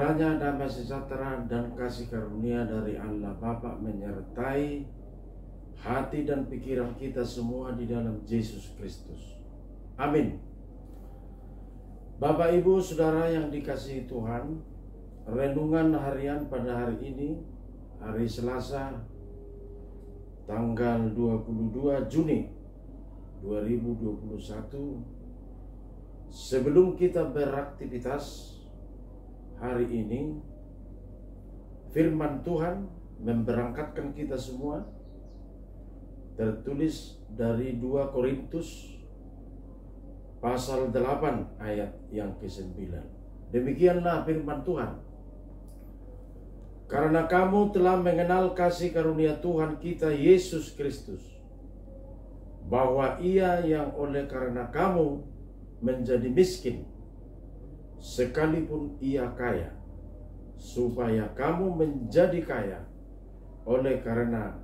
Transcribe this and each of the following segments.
Kiranya damai sejahtera dan kasih karunia dari Allah Bapa menyertai hati dan pikiran kita semua di dalam Yesus Kristus. Amin. Bapak, Ibu, Saudara yang dikasihi Tuhan, renungan harian pada hari ini, hari Selasa, tanggal 22 Juni 2021. Sebelum kita beraktivitas hari ini, firman Tuhan memberangkatkan kita semua tertulis dari 2 Korintus pasal 8 ayat yang ke-9. Demikianlah firman Tuhan. Karena kamu telah mengenal kasih karunia Tuhan kita Yesus Kristus, bahwa Ia yang oleh karena kamu menjadi miskin, sekalipun Ia kaya, supaya kamu menjadi kaya oleh karena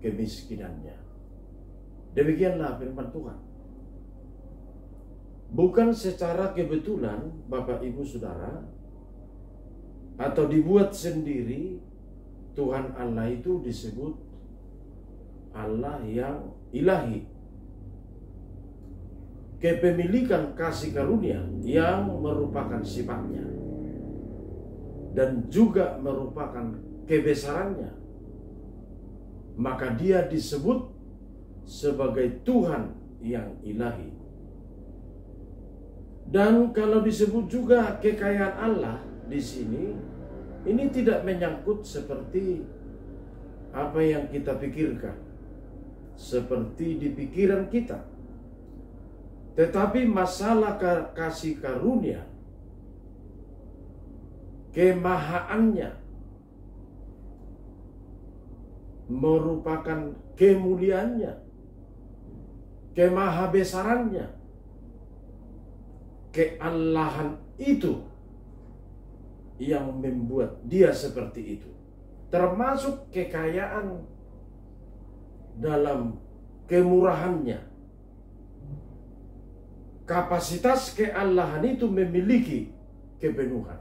kemiskinannya. Demikianlah firman Tuhan. Bukan secara kebetulan, Bapak, Ibu, Saudara, atau dibuat sendiri, Tuhan Allah itu disebut Allah yang ilahi. Kepemilikan kasih karunia yang merupakan sifatnya dan juga merupakan kebesarannya, maka Dia disebut sebagai Tuhan yang ilahi. Dan kalau disebut juga kekayaan Allah di sini, ini tidak menyangkut seperti apa yang kita pikirkan, seperti di pikiran kita. Tetapi masalah kasih karunia, kemahaannya, merupakan kemuliaannya, kemahabesarannya, keallahan itu yang membuat Dia seperti itu. Termasuk kekayaan dalam kemurahannya. Kapasitas keallahan itu memiliki kepenuhan,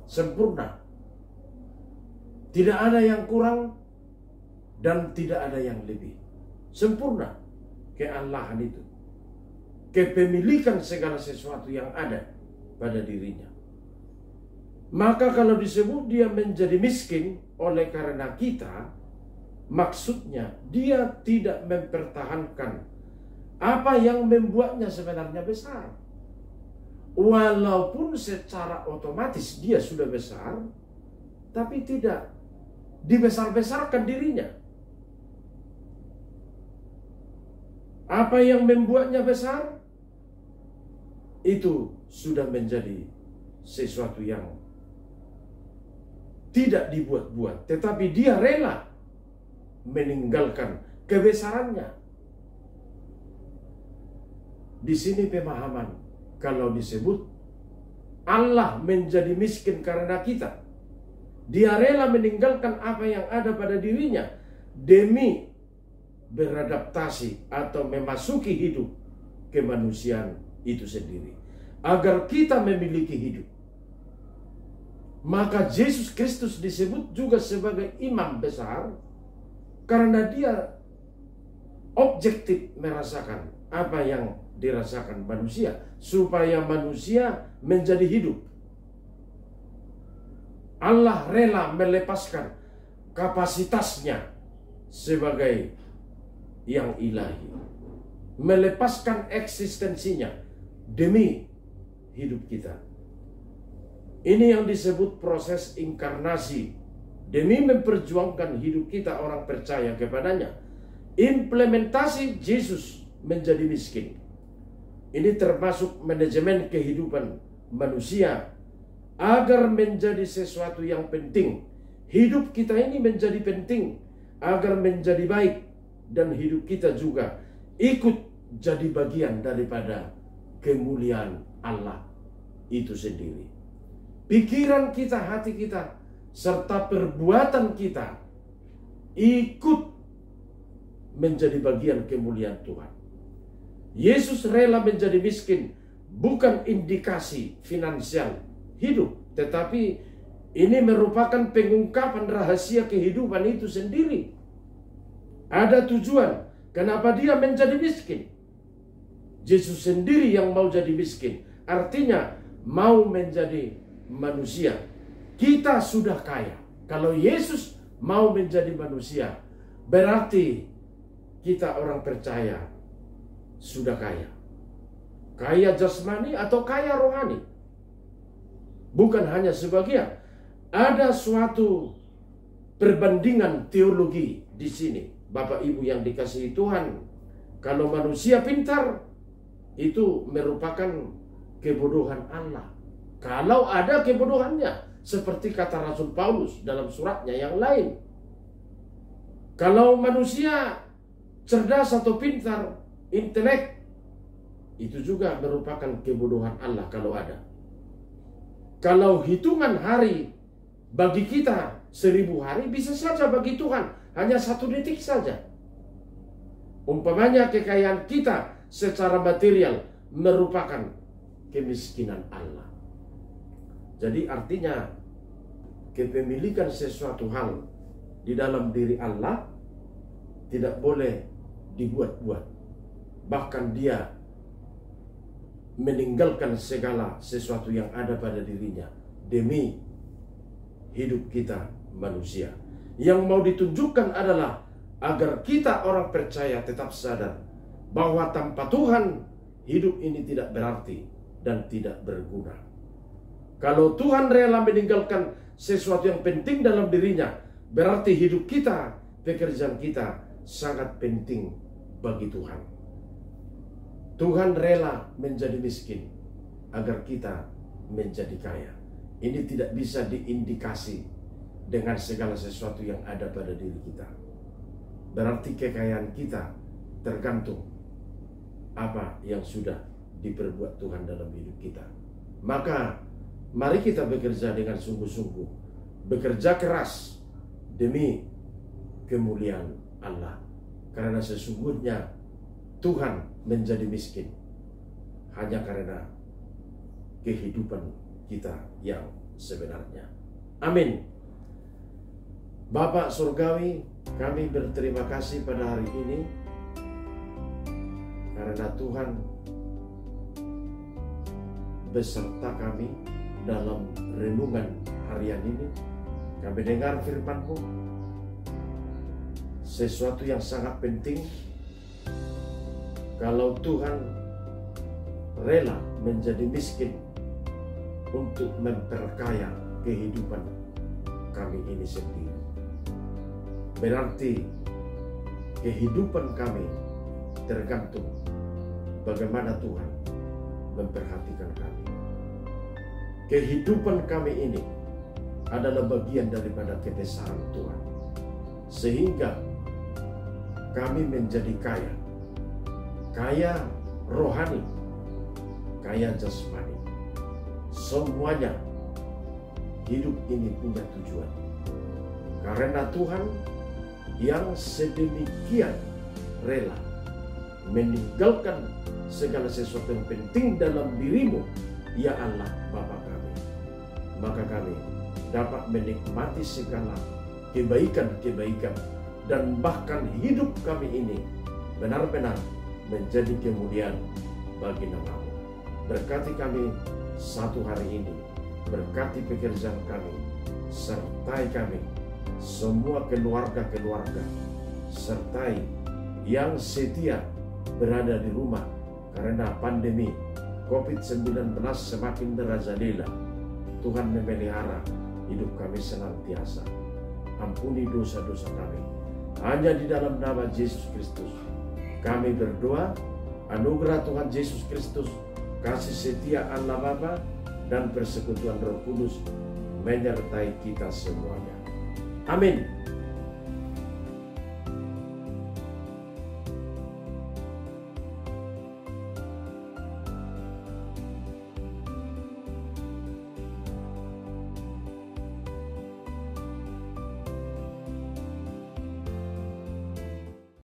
sempurna. Tidak ada yang kurang dan tidak ada yang lebih. Sempurna keallahan itu. Kepemilikan segala sesuatu yang ada pada dirinya. Maka kalau disebut Dia menjadi miskin oleh karena kita, maksudnya Dia tidak mempertahankan apa yang membuatnya sebenarnya besar. Walaupun secara otomatis Dia sudah besar, tapi tidak dibesar-besarkan dirinya. Apa yang membuatnya besar itu sudah menjadi sesuatu yang tidak dibuat-buat, tetapi Dia rela meninggalkan kebesarannya. Di sini pemahaman kalau disebut Allah menjadi miskin karena kita, Dia rela meninggalkan apa yang ada pada dirinya demi beradaptasi atau memasuki hidup kemanusiaan itu sendiri, agar kita memiliki hidup. Maka Yesus Kristus disebut juga sebagai imam besar karena Dia objektif merasakan apa yang dirasakan manusia, supaya manusia menjadi hidup. Allah rela melepaskan kapasitasnya sebagai yang ilahi, melepaskan eksistensinya demi hidup kita. Ini yang disebut proses inkarnasi, demi memperjuangkan hidup kita orang percaya kepadanya. Implementasi Yesus menjadi miskin, ini termasuk manajemen kehidupan manusia agar menjadi sesuatu yang penting. Hidup kita ini menjadi penting agar menjadi baik, dan hidup kita juga ikut jadi bagian daripada kemuliaan Allah itu sendiri. Pikiran kita, hati kita, serta perbuatan kita ikut menjadi bagian kemuliaan Tuhan. Yesus rela menjadi miskin bukan indikasi finansial hidup, tetapi Ini merupakan pengungkapan rahasia kehidupan itu sendiri. Ada tujuan kenapa dia menjadi miskin. Yesus sendiri yang mau jadi miskin. Artinya mau menjadi manusia. Kita sudah kaya. Kalau Yesus mau menjadi manusia, berarti kita orang percaya sudah kaya. Kaya jasmani atau kaya rohani. Bukan hanya sebagian. Ada suatu perbandingan teologi di sini. Bapak Ibu yang dikasihi Tuhan. Kalau manusia pintar, itu merupakan kebodohan Allah. Kalau ada kebodohannya, seperti kata Rasul Paulus dalam suratnya yang lain. Kalau manusia cerdas atau pintar, intelek, itu juga merupakan kebodohan Allah kalau ada. Kalau hitungan hari bagi kita 1000 hari, bisa saja bagi Tuhan hanya 1 detik saja. Umpamanya kekayaan kita secara material merupakan kemiskinan Allah. Jadi artinya kepemilikan sesuatu hal di dalam diri Allah tidak boleh dibuat-buat. Bahkan dia meninggalkan segala sesuatu yang ada pada dirinya demi hidup kita manusia. Yang mau ditunjukkan adalah agar kita orang percaya tetap sadar bahwa tanpa Tuhan hidup ini tidak berarti dan tidak berguna. Kalau Tuhan rela meninggalkan sesuatu yang penting dalam dirinya, berarti hidup kita, pekerjaan kita sangat penting bagi Tuhan. Tuhan rela menjadi miskin agar kita menjadi kaya. Ini tidak bisa diindikasi dengan segala sesuatu yang ada pada diri kita. Berarti kekayaan kita tergantung apa yang sudah diperbuat Tuhan dalam hidup kita. Maka mari kita bekerja dengan sungguh-sungguh, bekerja keras demi kemuliaan Allah. Karena sesungguhnya Tuhan menjadi miskin hanya karena kehidupan kita yang sebenarnya. Amin. Bapak Surgawi, kami berterima kasih pada hari ini karena Tuhan beserta kami dalam renungan harian ini. Kami dengar firman-Mu, sesuatu yang sangat penting. Kalau Tuhan rela menjadi miskin untuk memperkaya kehidupan kami ini sendiri, berarti kehidupan kami tergantung bagaimana Tuhan memperhatikan kami. Kehidupan kami ini adalah bagian daripada kebesaran Tuhan, sehingga kami menjadi kaya, kaya rohani, kaya jasmani. Semuanya hidup ini punya tujuan. Karena Tuhan yang sedemikian rela meninggalkan segala sesuatu yang penting dalam dirimu, ya Allah Bapa kami, maka kami dapat menikmati segala kebaikan-kebaikan, dan bahkan hidup kami ini benar-benar menjadi kemuliaan bagi nama-Mu. Berkati kami satu hari ini, berkati pekerjaan kami, sertai kami, semua keluarga-keluarga, sertai yang setia berada di rumah karena pandemi COVID-19 semakin merajalela. Tuhan memelihara hidup kami senantiasa. Ampuni dosa-dosa kami. Hanya di dalam nama Yesus Kristus kami berdoa. Anugerah Tuhan Yesus Kristus, kasih setia Allah Bapa, dan persekutuan Roh Kudus menyertai kita semuanya. Amin.